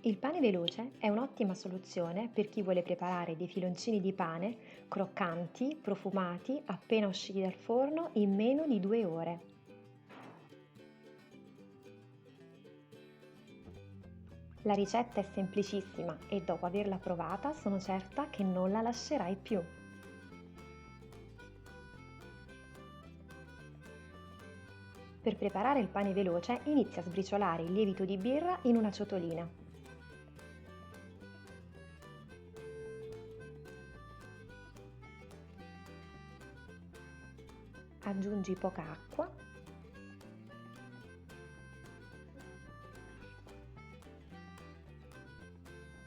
Il pane veloce è un'ottima soluzione per chi vuole preparare dei filoncini di pane croccanti, profumati, appena usciti dal forno in meno di 2 ore. La ricetta è semplicissima e dopo averla provata sono certa che non la lascerai più. Per preparare il pane veloce inizia a sbriciolare il lievito di birra in una ciotolina. Aggiungi poca acqua,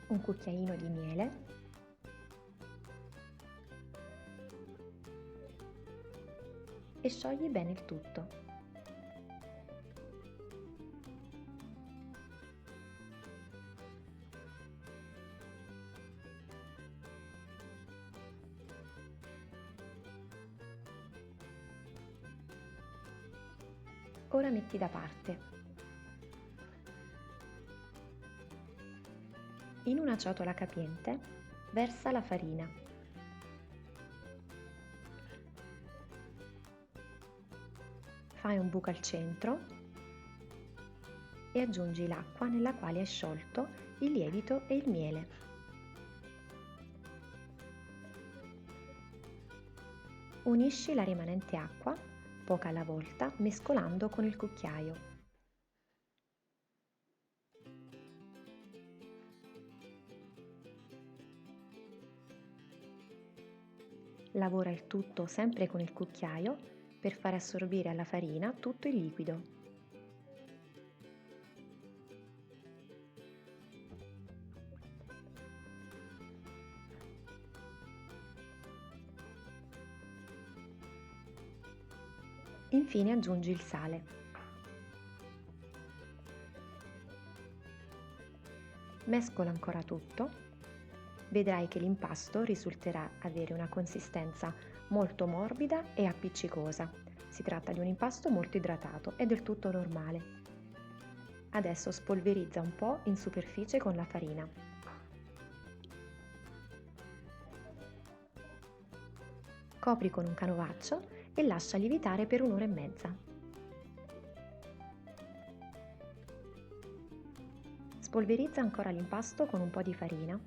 un cucchiaino di miele e sciogli bene il tutto. Ora metti da parte. In una ciotola capiente versa la farina. Fai un buco al centro e aggiungi l'acqua nella quale hai sciolto il lievito e il miele. Unisci la rimanente acqua, poca alla volta, mescolando con il cucchiaio. Lavora il tutto sempre con il cucchiaio per fare assorbire alla farina tutto il liquido. Infine aggiungi il sale. Mescola ancora tutto. Vedrai che l'impasto risulterà avere una consistenza molto morbida e appiccicosa. Si tratta di un impasto molto idratato, è del tutto normale. Adesso spolverizza un po' in superficie con la farina. Copri con un canovaccio e lascia lievitare per 1 ora e mezza. Spolverizza ancora l'impasto con un po' di farina.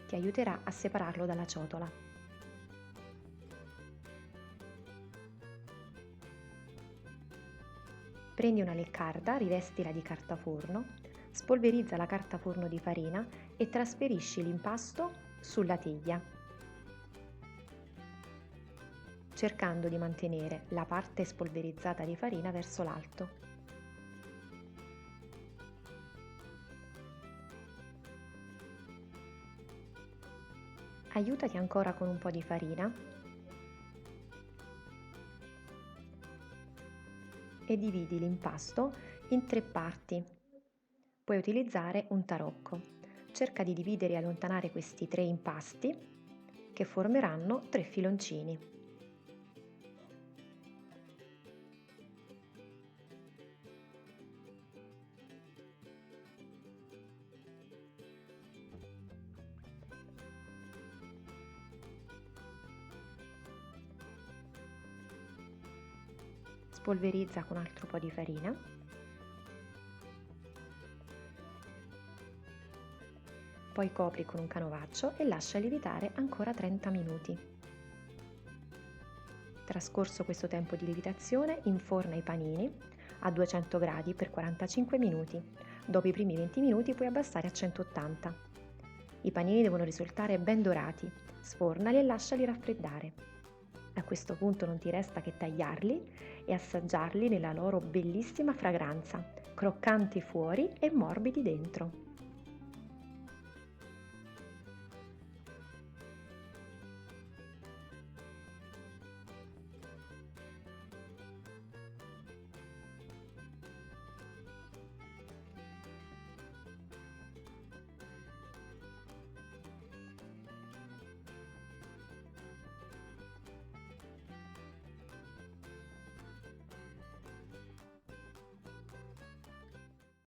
Ti aiuterà a separarlo dalla ciotola. Prendi una leccarda, rivestila di carta forno, spolverizza la carta forno di farina e trasferisci l'impasto sulla teglia, cercando di mantenere la parte spolverizzata di farina verso l'alto. Aiutati ancora con un po' di farina e dividi l'impasto in 3 parti. Puoi utilizzare un tarocco. Cerca di dividere e allontanare questi 3 impasti che formeranno 3 filoncini. Spolverizza con altro po' di farina. Poi copri con un canovaccio e lascia lievitare ancora 30 minuti. Trascorso questo tempo di lievitazione, inforna i panini a 200 gradi per 45 minuti. Dopo i primi 20 minuti puoi abbassare a 180. I panini devono risultare ben dorati. Sfornali e lasciali raffreddare. A questo punto non ti resta che tagliarli e assaggiarli nella loro bellissima fragranza, croccanti fuori e morbidi dentro.